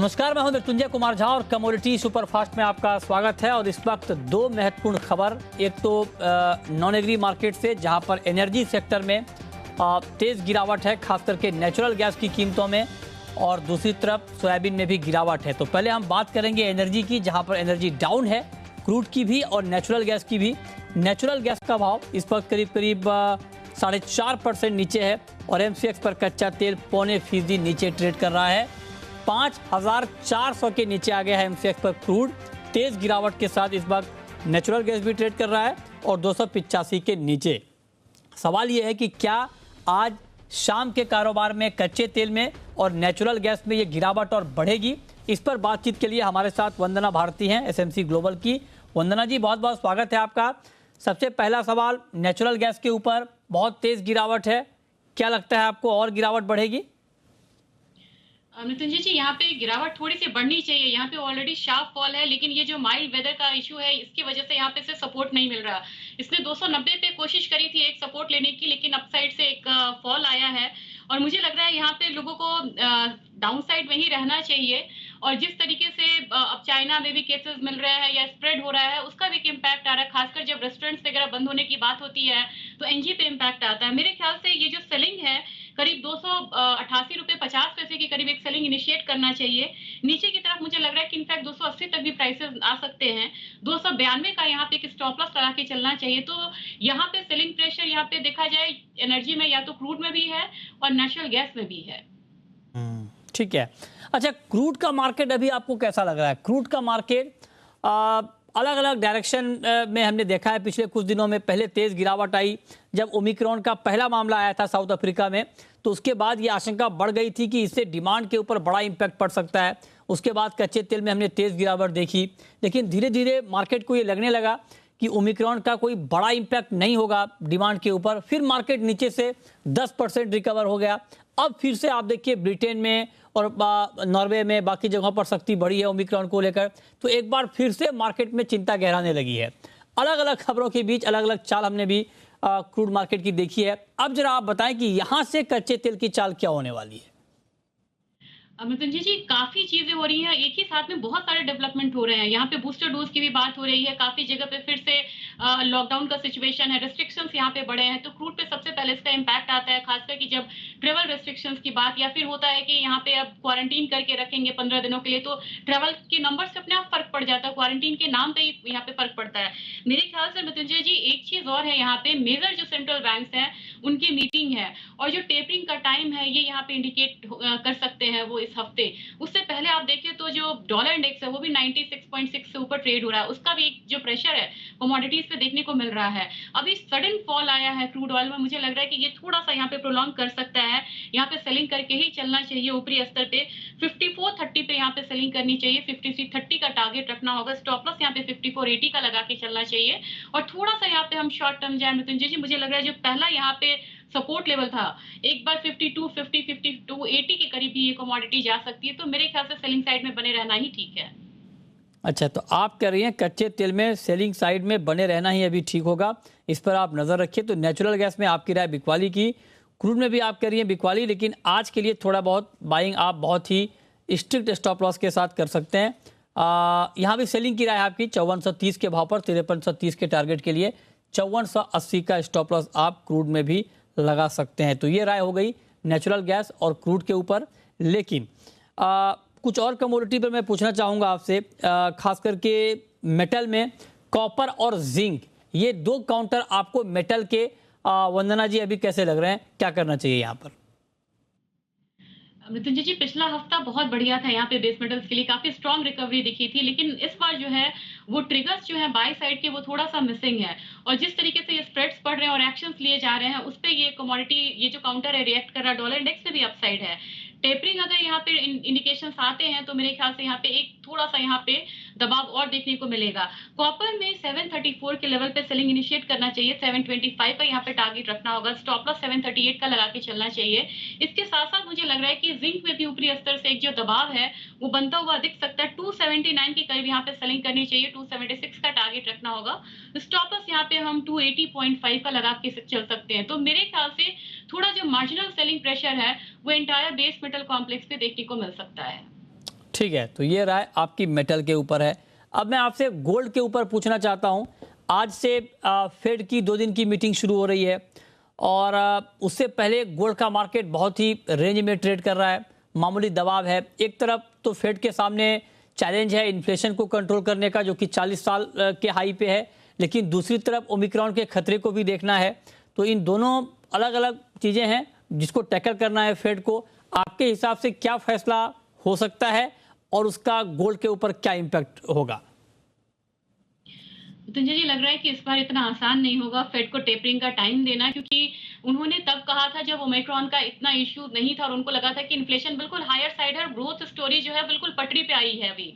नमस्कार, मैं हूं मृत्युंजय कुमार झा और कमोडिटी सुपरफास्ट में आपका स्वागत है। और इस वक्त दो महत्वपूर्ण खबर, एक तो नॉन एग्री मार्केट से जहां पर एनर्जी सेक्टर में तेज गिरावट है, खास करके नेचुरल गैस की कीमतों में, और दूसरी तरफ सोयाबीन में भी गिरावट है। तो पहले हम बात करेंगे एनर्जी की, जहां पर एनर्जी डाउन है, क्रूड की भी और नेचुरल गैस की भी। नेचुरल गैस का भाव इस वक्त करीब 4.5% नीचे है और एमसीएक्स पर कच्चा तेल 0.25% नीचे ट्रेड कर रहा है। 5,400 के नीचे आ गया है एमसीएक्स पर क्रूड। तेज गिरावट के साथ इस वक्त नेचुरल गैस भी ट्रेड कर रहा है और 285 के नीचे। सवाल यह है कि क्या आज शाम के कारोबार में कच्चे तेल में और नेचुरल गैस में ये गिरावट और बढ़ेगी? इस पर बातचीत के लिए हमारे साथ वंदना भारती हैं, एसएमसी ग्लोबल की। वंदना जी, बहुत बहुत स्वागत है आपका। सबसे पहला सवाल नेचुरल गैस के ऊपर, बहुत तेज गिरावट है, क्या लगता है आपको और गिरावट बढ़ेगी? मृत्युंजय जी, यहाँ पे गिरावट थोड़ी सी बढ़नी चाहिए। यहाँ पे ऑलरेडी शार्प फॉल है, लेकिन ये जो माइल्ड वेदर का इशू है, इसकी वजह से यहाँ पे से सपोर्ट नहीं मिल रहा। इसने 290 पे कोशिश करी थी एक सपोर्ट लेने की, लेकिन अपसाइड से एक फॉल आया है और मुझे लग रहा है यहाँ पे लोगों को डाउन साइड में ही रहना चाहिए। और जिस तरीके से अब चाइना में भी केसेस मिल रहे हैं या स्प्रेड हो रहा है, उसका भी एक इम्पैक्ट आ रहा है। खासकर जब रेस्टोरेंट्स वगैरह बंद होने की बात होती है तो एनजी पे इम्पैक्ट आता है। मेरे ख्याल से ये जो सेलिंग है, करीब 288 रुपए 50 पैसे के करीब एक सेलिंग इनिशिएट करना चाहिए। नीचे की तरफ मुझे लग रहा है कि इनफैक्ट 280 तक भी प्राइसेस आ सकते हैं। 292 का यहाँ पे एक स्टॉप लॉस लगा के चलना चाहिए। तो यहाँ पे सेलिंग प्रेशर यहाँ पे देखा जाए एनर्जी में, या तो क्रूड में भी है और नेचुरल गैस में भी है। ठीक है। अच्छा, क्रूड का मार्केट अभी आपको कैसा लग रहा है? क्रूड का मार्केट अलग अलग डायरेक्शन में हमने देखा है पिछले कुछ दिनों में। पहले तेज गिरावट आई जब ओमिक्रॉन का पहला मामला आया था साउथ अफ्रीका में, तो उसके बाद ये आशंका बढ़ गई थी कि इससे डिमांड के ऊपर बड़ा इंपैक्ट पड़ सकता है। उसके बाद कच्चे तेल में हमने तेज गिरावट देखी, लेकिन धीरे धीरे मार्केट को ये लगने लगा कि ओमिक्रॉन का कोई बड़ा इंपैक्ट नहीं होगा डिमांड के ऊपर। फिर मार्केट नीचे से 10% रिकवर हो गया। अब फिर से आप देखिए ब्रिटेन में और नॉर्वे में, बाकी जगहों पर सख्ती बढ़ी है ओमिक्रॉन को लेकर। तो एक बार फिर से मार्केट में चिंता गहराने लगी है। अलग अलग खबरों के बीच अलग अलग चाल हमने भी क्रूड मार्केट की देखी है। अब जरा आप बताएं कि यहां से कच्चे तेल की चाल क्या होने वाली है? मृत्युंजय जी, काफी चीजें हो रही हैं एक ही साथ में, बहुत सारे डेवलपमेंट हो रहे हैं। यहाँ पे बूस्टर डोज की भी बात हो रही है, काफी जगह पे फिर से लॉकडाउन का सिचुएशन है, रेस्ट्रिक्शंस यहाँ पे बढ़े हैं। तो क्रूड पे सबसे पहले इसका इम्पैक्ट आता है, खासकर कि जब ट्रेवल रेस्ट्रिक्शंस की बात, या फिर होता है कि यहाँ पे अब क्वारंटीन करके रखेंगे 15 दिनों के लिए, तो ट्रेवल के नंबर से अपने आप फर्क पड़ जाता है। क्वारंटीन के नाम पे ही यहाँ पे फर्क पड़ता है। मेरे ख्याल से मृत्युंजय जी, एक चीज और है, यहाँ पे मेजर जो सेंट्रल बैंक्स हैं उनकी मीटिंग है, और जो टेपरिंग का टाइम है ये यहाँ पे इंडिकेट कर सकते हैं वो इस हफ्ते। उससे पहले आप देखें तो जो डॉलर इंडेक्स है वो भी 96.6 से ऊपर ट्रेड हो रहा है। उसका भी एक जो प्रेशर है कमोडिटीज पे देखने को मिल रहा है। अभी सडन फॉल आया है क्रूड ऑयल में, मुझे लग रहा है कि ये थोड़ा सा यहाँ पे प्रोलॉन्ग कर सकता है। यहाँ पे सेलिंग करके ही चलना चाहिए ऊपरी स्तर पे। 54.30 पे यहाँ पे सेलिंग करनी चाहिए। 53.30 का टारगेट रखना होगा। स्टॉप लॉस यहाँ पे 54.80 का लगा के चलना चाहिए। और थोड़ा सा यहाँ पे हम शॉर्ट टर्म जाए मृत्युंजय जी, मुझे लग रहा है जो पहला यहाँ पे सपोर्ट लेवल था, एक बार 52.80 के करीब भी ये कमोडिटी जा सकती है। तो मेरे ख्याल से सेलिंग साइड में बने रहना ही ठीक है। अच्छा, तो आप कह रही हैं कच्चे तेल में सेलिंग साइड में बने रहना ही अभी ठीक होगा, इस पर आप नजर रखिए। तो नेचुरल गैस में आपकी राय बिकवाली की, क्रूड में भी आप कह रही हैं बिकवाली, लेकिन आज के लिए थोड़ा बहुत बाइंग आप बहुत ही स्ट्रिक्ट स्टॉप लॉस के साथ कर सकते हैं। यहाँ भी सेलिंग की राय आपकी 5430 के भाव पर 5330 के टारगेट के लिए 5480 का स्टॉप लॉस आप क्रूड में भी लगा सकते हैं। तो ये राय हो गई नेचुरल गैस और क्रूड के ऊपर। लेकिन कुछ और कमोडिटी पर मैं पूछना चाहूँगा आपसे, खास करके मेटल में कॉपर और जिंक, ये दो काउंटर आपको मेटल के वंदना जी अभी कैसे लग रहे हैं? क्या करना चाहिए यहाँ पर? मृत्युंजय जी, पिछला हफ्ता बहुत बढ़िया था यहाँ पे बेस मेटल्स के लिए, काफी स्ट्रॉन्ग रिकवरी दिखी थी। लेकिन इस बार जो है वो ट्रिगर्स जो है बाय साइड के, वो थोड़ा सा मिसिंग है। और जिस तरीके से ये स्प्रेड्स बढ़ रहे हैं और एक्शंस लिए जा रहे हैं, उस पे ये कमोडिटी, ये जो काउंटर है, रिएक्ट कर रहा है। डॉलर इंडेक्स में भी अपसाइड है। टेपरिंग अगर यहाँ पे इंडिकेशंस आते हैं तो मेरे ख्याल से यहाँ पे एक थोड़ा सा यहाँ पे दबाव और देखने को मिलेगा। कॉपर में 734 के लेवल पे सेलिंग इनिशिएट करना चाहिए। 725 का यहाँ पे टारगेट रखना होगा। स्टॉप लॉस 738 का लगा के चलना चाहिए। इसके साथ साथ मुझे लग रहा है कि जिंक में भी ऊपरी स्तर से एक जो दबाव है वो बनता हुआ दिख सकता है। 279 के करीब यहाँ पे सेलिंग करनी चाहिए। 276 का टारगेट रखना होगा। स्टॉप लॉस यहाँ पे हम 280.5 का लगा के चल सकते हैं। तो मेरे ख्याल से थोड़ा जो मार्जिनल सेलिंग प्रेशर है वो एंटायर बेस मेटल कॉम्प्लेक्स पे देखने को मिल सकता है। ठीक है, तो ये राय आपकी मेटल के ऊपर है। अब मैं आपसे गोल्ड के ऊपर पूछना चाहता हूं। आज से फेड की 2 दिन की मीटिंग शुरू हो रही है और उससे पहले गोल्ड का मार्केट बहुत ही रेंज में ट्रेड कर रहा है, मामूली दबाव है। एक तरफ तो फेड के सामने चैलेंज है इन्फ्लेशन को कंट्रोल करने का, जो कि 40 साल के हाई पे है, लेकिन दूसरी तरफ ओमिक्रॉन के खतरे को भी देखना है। तो इन दोनों अलग अलग चीज़ें हैं जिसको टैकल करना है फेड को। आपके हिसाब से क्या फैसला हो सकता है और उसका गोल्ड के ऊपर क्या इम्पैक्ट होगा? मुझे जी लग रहा है कि इस बार इतना आसान नहीं होगा फेड को टेपरिंग का टाइम देना, क्योंकि उन्होंने तब कहा था जब ओमिक्रॉन का इतना इश्यू नहीं था और उनको लगा था कि इन्फ्लेशन बिल्कुल हायर साइड है और ग्रोथ स्टोरी जो है बिल्कुल पटरी पे आई है अभी।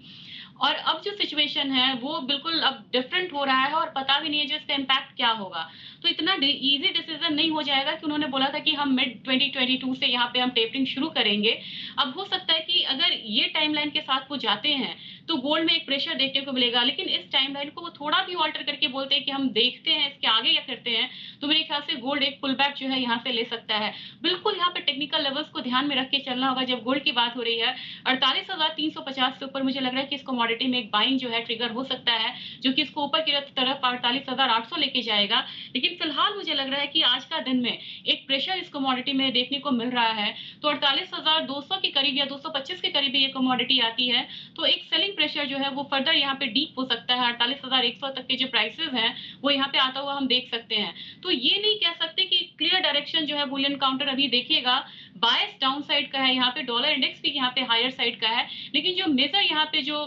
और अब जो सिचुएशन है वो बिल्कुल अब डिफरेंट हो रहा है और पता भी नहीं है जो इसका इम्पैक्ट क्या होगा। तो इतना इजी डिसीजन नहीं हो जाएगा कि उन्होंने बोला था कि हम मिड 2022 से यहाँ पे हम टेपरिंग शुरू करेंगे। अब हो सकता है कि अगर ये टाइमलाइन के साथ वो जाते हैं तो गोल्ड में एक प्रेशर देखने को मिलेगा, लेकिन इस टाइमलाइन को वो थोड़ा भी ऑल्टर करके बोलते हैं कि हम देखते हैं इसके आगे क्या करते हैं, तो मेरे ख्याल से गोल्ड एक पुल बैक जो है यहाँ से ले सकता है। बिल्कुल यहाँ पे टेक्निकल लेवल्स को ध्यान में रख के चलना होगा जब गोल्ड की बात हो रही है। 48,350 से ऊपर मुझे लग रहा है कि इस कमोडिटी में एक बाइंग जो है ट्रिगर हो सकता है, जो कि इसको ऊपर की तरफ 48,800 लेके जाएगा। लेकिन फिलहाल मुझे लग रहा है कि आज का दिन में एक प्रेशर इस कमोडिटी में देखने को मिल रहा है। तो 48,200 के करीब या 225 के करीब ये कमोडिटी आती है तो एक सेलिंग प्रेशर जो है वो फर्दर यहाँ पे डीप हो सकता है। 48,100 तक के जो प्राइसेस हैं वो यहाँ पे आता हुआ हम देख सकते हैं। तो ये नहीं कह सकते कि क्लियर डायरेक्शन जो है बुलियन काउंटर अभी देखिएगा बायस डाउन साइड का है, यहाँ पे डॉलर इंडेक्स भी यहाँ पे हायर साइड का है। लेकिन जो मेजर यहाँ पे जो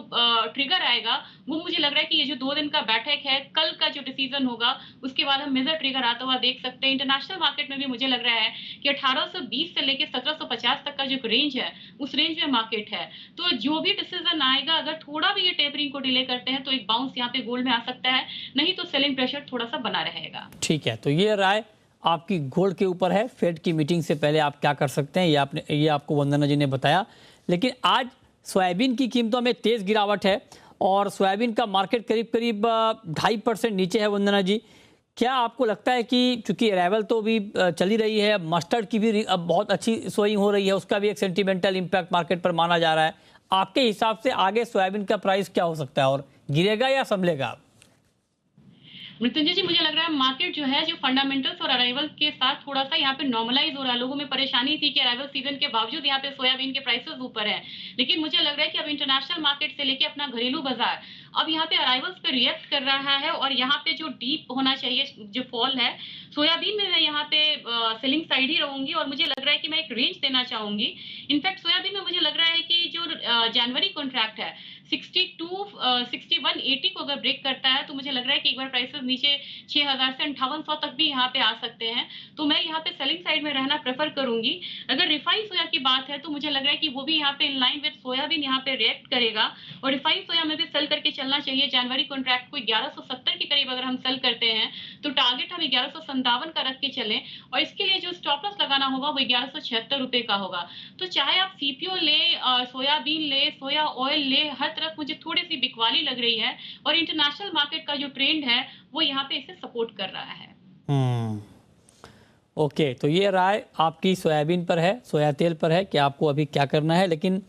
ट्रिगर आएगा वो मुझे लग रहा है कि ये जो 2 दिन का बैठक है, कल का जो डिसीजन होगा उसके बाद हम मेजर ट्रिगर आता हुआ देख सकते हैं। इंटरनेशनल मार्केट में भी मुझे लग रहा है कि 1820 से लेकर 1750 तक का जो रेंज है उस रेंज में मार्केट है। तो जो भी डिसीजन आएगा, अगर थोड़ा भी ये टेपरिंग को डिले करते हैं तो एक बाउंस यहाँ पे गोल्ड में आ सकता है, नहीं तो सेलिंग प्रेशर थोड़ा सा बना रहेगा। ठीक है, तो ये राय आपकी गोल्ड के ऊपर है। फेड की मीटिंग से पहले आप क्या कर सकते हैं ये आपको वंदना जी ने बताया। लेकिन आज सोयाबीन की कीमतों में तेज गिरावट है और सोयाबीन का मार्केट करीब करीब 2.5% नीचे है। वंदना जी, क्या आपको लगता है कि चूंकि अराइवल तो भी चली रही है, मस्टर्ड की भी अब बहुत अच्छी सोइंग हो रही है, उसका भी एक सेंटिमेंटल इम्पैक्ट मार्केट पर माना जा रहा है, आपके हिसाब से आगे सोयाबीन का प्राइस क्या हो सकता है और गिरेगा या संभलेगा? मृत्युंजय जी, मुझे लग रहा है मार्केट जो है जो फंडामेंटल्स और अराइवल के साथ थोड़ा सा यहाँ पे नॉर्मलाइज हो रहा है। लोगों में परेशानी थी कि अराइवल सीजन के बावजूद यहाँ पे सोयाबीन के प्राइसेस ऊपर है, लेकिन मुझे लग रहा है कि अब इंटरनेशनल मार्केट से लेके अपना घरेलू बाजार अब यहाँ पे अराइवल्स पे रिएक्ट कर रहा है और यहाँ पे जो डीप होना चाहिए जो फॉल है सोयाबीन में, मैं यहाँ पे सेलिंग साइड ही रहूंगी और मुझे लग रहा है कि मैं एक रेंज देना चाहूंगी। इनफैक्ट सोयाबीन में मुझे लग रहा है कि जो जनवरी कॉन्ट्रैक्ट है 6180 को अगर ब्रेक करता है तो मुझे लग रहा है कि एक बार प्राइसेस नीचे 6000 से 5800 तक भी यहाँ पे आ सकते हैं। तो मैं यहाँ पे सेलिंग साइड में रहना प्रेफर करूंगी। अगर रिफाइंड सोया की बात है तो मुझे लग रहा है कि वो भी यहाँ पे इन लाइन विद सोयाबीन यहाँ पे रिएक्ट करेगा और रिफाइंड सोया में भी सेल करके चलना चाहिए। जनवरी कॉन्ट्रैक्ट को 1170 के करीब अगर हम सेल करते हैं तो टारगेट हम 1157 का रख के चलें और इसके लिए जो स्टॉप लॉस लगाना होगा वो 1176 रुपए का होगा। तो चाहे आप सीपीओ ले, सोयाबीन ले, सोया ऑयल ले, हर तरफ मुझे थोड़ी सी बिकवाली लग रही है और इंटरनेशनल मार्केट का जो ट्रेंड है वो यहाँ पे इसे सपोर्ट कर रहा है। ओके, तो ये राय आपकी सोयाबीन पर है, सोया तेल पर है कि आपको अभी क्या करना है। लेकिन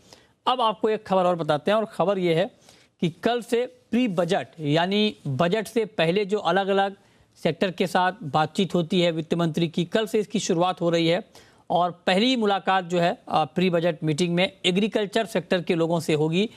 अब आपको एक खबर और बताते हैं और खबर ये है कि कल से प्री बजट यानी बजट से पहले जो अलग अलग सेक्टर के साथ बातचीत होती है वित्त मंत्री की, कल से इसकी शुरुआत हो रही है और पहली मुलाकात जो है प्री बजट मीटिंग में एग्रीकल्चर सेक्टर के लोगों से होगी।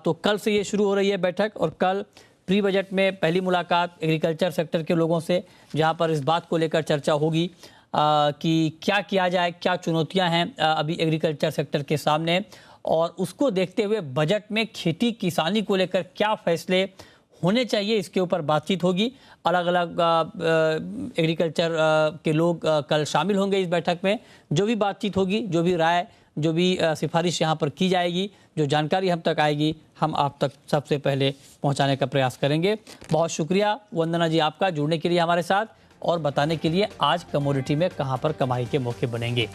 तो कल से ये शुरू हो रही है बैठक और कल प्री बजट में पहली मुलाकात एग्रीकल्चर सेक्टर के लोगों से, जहां पर इस बात को लेकर चर्चा होगी कि क्या किया जाए, क्या चुनौतियां हैं अभी एग्रीकल्चर सेक्टर के सामने और उसको देखते हुए बजट में खेती किसानी को लेकर क्या फैसले होने चाहिए, इसके ऊपर बातचीत होगी। अलग अलग एग्रीकल्चर के लोग कल शामिल होंगे इस बैठक में। जो भी बातचीत होगी, जो भी राय, जो भी सिफारिश यहाँ पर की जाएगी, जो जानकारी हम तक आएगी, हम आप तक सबसे पहले पहुँचाने का प्रयास करेंगे। बहुत शुक्रिया वंदना जी आपका जुड़ने के लिए हमारे साथ और बताने के लिए आज कमोडिटी में कहाँ पर कमाई के मौके बनेंगे।